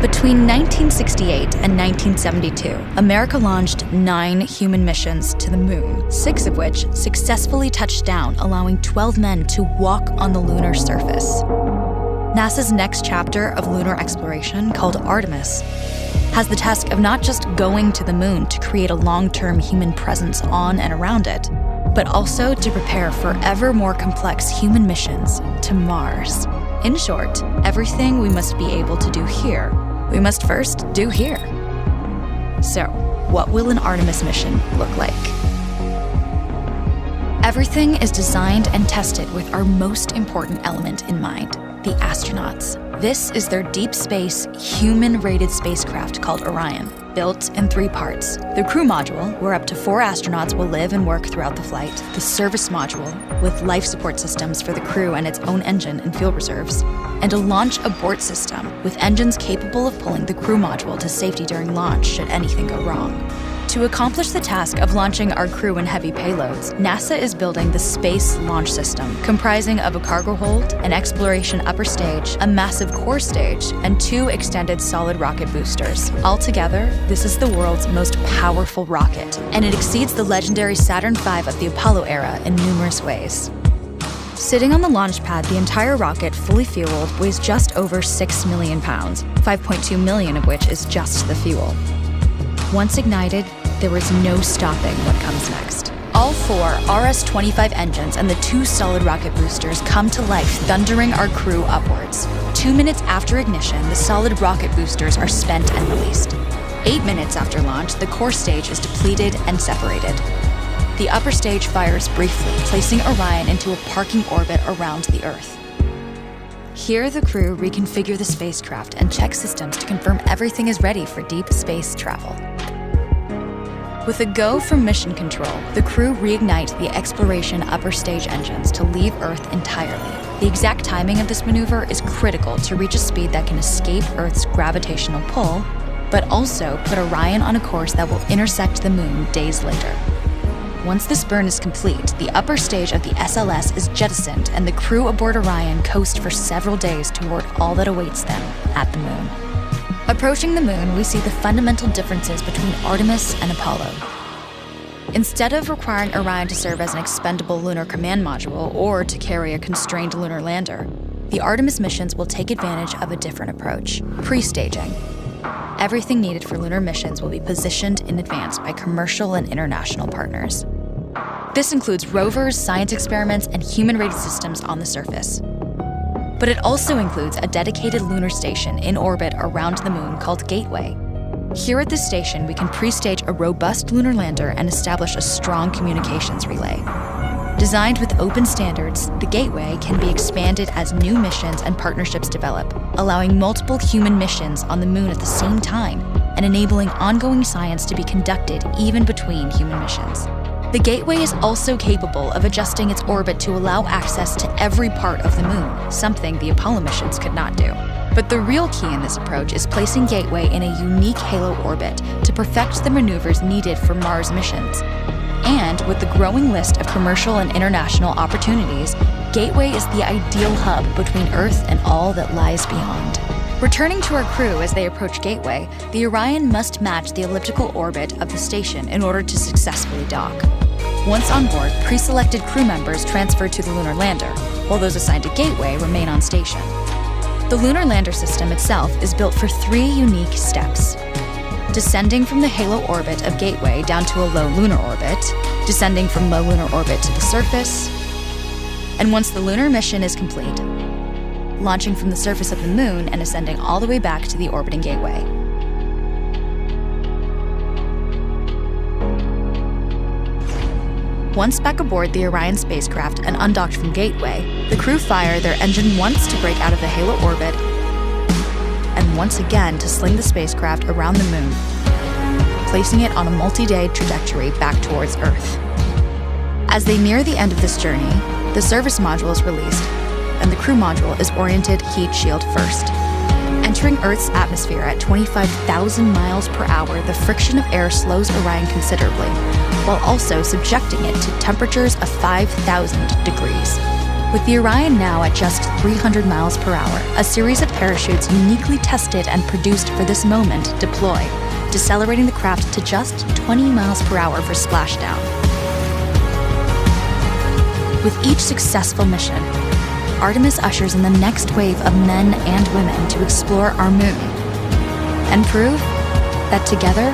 Between 1968 and 1972, America launched 9 human missions to the moon, 6 of which successfully touched down, allowing 12 men to walk on the lunar surface. NASA's next chapter of lunar exploration, called Artemis, has the task of not just going to the moon to create a long-term human presence on and around it, but also to prepare for ever more complex human missions to Mars. In short, everything we must be able to do here, we must first do here. So, what will an Artemis mission look like? Everything is designed and tested with our most important element in mind, the astronauts. This is their deep space, human-rated spacecraft called Orion, built in 3 parts. The crew module, where up to 4 astronauts will live and work throughout the flight. The service module, with life support systems for the crew and its own engine and fuel reserves. And a launch abort system, with engines capable of pulling the crew module to safety during launch should anything go wrong. To accomplish the task of launching our crew and heavy payloads, NASA is building the Space Launch System, comprising of a cargo hold, an exploration upper stage, a massive core stage, and 2 extended solid rocket boosters. Altogether, this is the world's most powerful rocket, and it exceeds the legendary Saturn V of the Apollo era in numerous ways. Sitting on the launch pad, the entire rocket, fully fueled, weighs just over 6 million pounds, 5.2 million of which is just the fuel. Once ignited, there is no stopping what comes next. All 4 RS-25 engines and the 2 solid rocket boosters come to life, thundering our crew upwards. 2 minutes after ignition, the solid rocket boosters are spent and released. 8 minutes after launch, the core stage is depleted and separated. The upper stage fires briefly, placing Orion into a parking orbit around the Earth. Here, the crew reconfigure the spacecraft and check systems to confirm everything is ready for deep space travel. With a go from mission control, the crew reignite the exploration upper stage engines to leave Earth entirely. The exact timing of this maneuver is critical to reach a speed that can escape Earth's gravitational pull, but also put Orion on a course that will intersect the moon days later. Once this burn is complete, the upper stage of the SLS is jettisoned and the crew aboard Orion coast for several days toward all that awaits them at the moon. Approaching the moon, we see the fundamental differences between Artemis and Apollo. Instead of requiring Orion to serve as an expendable lunar command module or to carry a constrained lunar lander, the Artemis missions will take advantage of a different approach: pre-staging. Everything needed for lunar missions will be positioned in advance by commercial and international partners. This includes rovers, science experiments, and human-rated systems on the surface. But it also includes a dedicated lunar station in orbit around the moon called Gateway. Here at this station, we can pre-stage a robust lunar lander and establish a strong communications relay. Designed with open standards, the Gateway can be expanded as new missions and partnerships develop, allowing multiple human missions on the moon at the same time and enabling ongoing science to be conducted even between human missions. The Gateway is also capable of adjusting its orbit to allow access to every part of the moon, something the Apollo missions could not do. But the real key in this approach is placing Gateway in a unique halo orbit to perfect the maneuvers needed for Mars missions. And with the growing list of commercial and international opportunities, Gateway is the ideal hub between Earth and all that lies beyond. Returning to our crew as they approach Gateway, the Orion must match the elliptical orbit of the station in order to successfully dock. Once on board, pre-selected crew members transfer to the lunar lander, while those assigned to Gateway remain on station. The lunar lander system itself is built for 3 unique steps: descending from the halo orbit of Gateway down to a low lunar orbit, descending from low lunar orbit to the surface, and once the lunar mission is complete, launching from the surface of the moon and ascending all the way back to the orbiting Gateway. Once back aboard the Orion spacecraft and undocked from Gateway, the crew fire their engine once to break out of the halo orbit and once again to sling the spacecraft around the moon, placing it on a multi-day trajectory back towards Earth. As they near the end of this journey, the service module is released, and the crew module is oriented heat shield first. Entering Earth's atmosphere at 25,000 miles per hour, the friction of air slows Orion considerably, while also subjecting it to temperatures of 5,000 degrees. With the Orion now at just 300 miles per hour, a series of parachutes uniquely tested and produced for this moment deploy, decelerating the craft to just 20 miles per hour for splashdown. With each successful mission, Artemis ushers in the next wave of men and women to explore our moon and prove that together